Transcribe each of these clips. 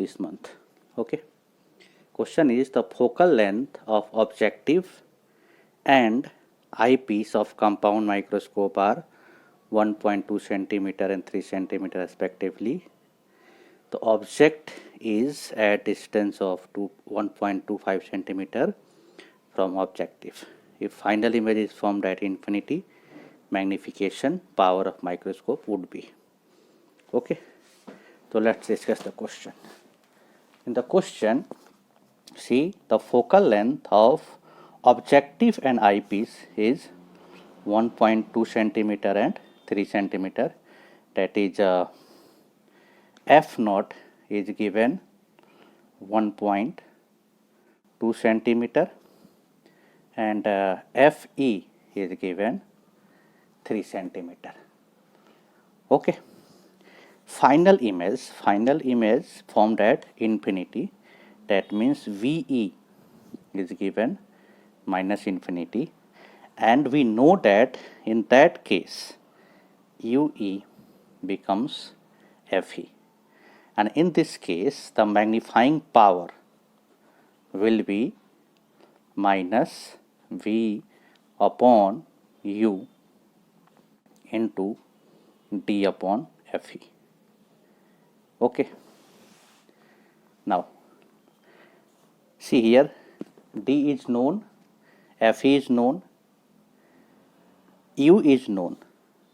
this month. Okay. Question is, the focal length of objective and eyepiece of compound microscope are 1.2 centimeter and 3 centimeter respectively. The object is at distance of 1.25 centimeter from objective. If final image is formed at infinity, magnification power of microscope would be. Okay. So let's discuss the question. In the question, see, the focal length of objective and eyepiece is 1.2 centimeter and 3 centimeter. That is f naught is given 1.2 centimeter and fe is given 3 centimeter. Okay. Final image formed at infinity, that means VE is given minus infinity, and we know that in that case UE becomes FE, and in this case the magnifying power will be minus V upon U into D upon FE. Okay. Now see here, D is known, Fe is known, U is known.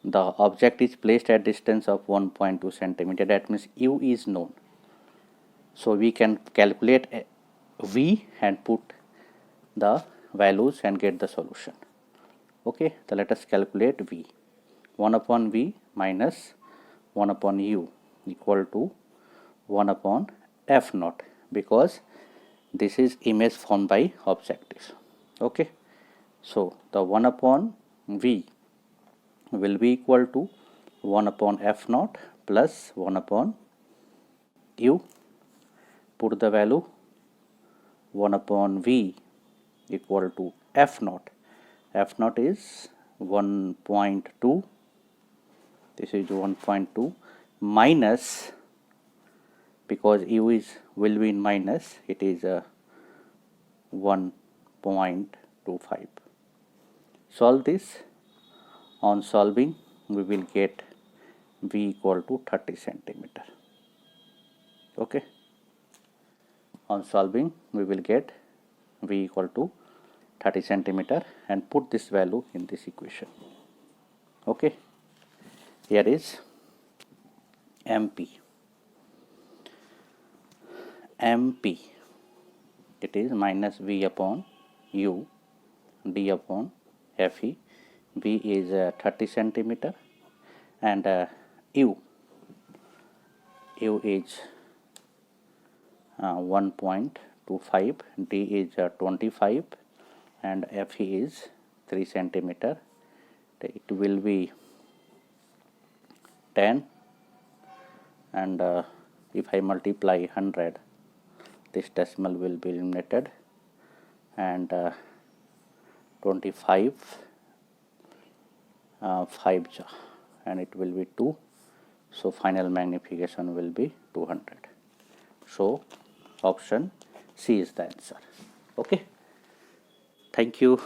The object is placed at distance of 1.2 centimeter. That means U is known. So we can calculate V and put the values and get the solution. Okay. So let us calculate V. 1 upon V minus 1 upon U equal to 1 upon F naught, because this is image formed by objective. Okay. So the 1 upon V will be equal to 1 upon F naught plus 1 upon U. Put the value 1 upon V equal to F naught. F naught is 1.2. This is 1.2 minus, because U will be in minus, it is 1.25. Solve this. On solving, we will get V equal to 30 centimeter. Okay. On solving, we will get V equal to 30 centimeter and put this value in this equation. Okay. Here is MP. MP, it is minus V upon U, D upon Fe. V is 30 centimeter and U is 1.25, D is 25 and Fe is 3 centimeter. It will be 10, and if I multiply 100, this decimal will be eliminated, and 25 5 and it will be 2, so final magnification will be 200. So option C is the answer. Okay. Thank you.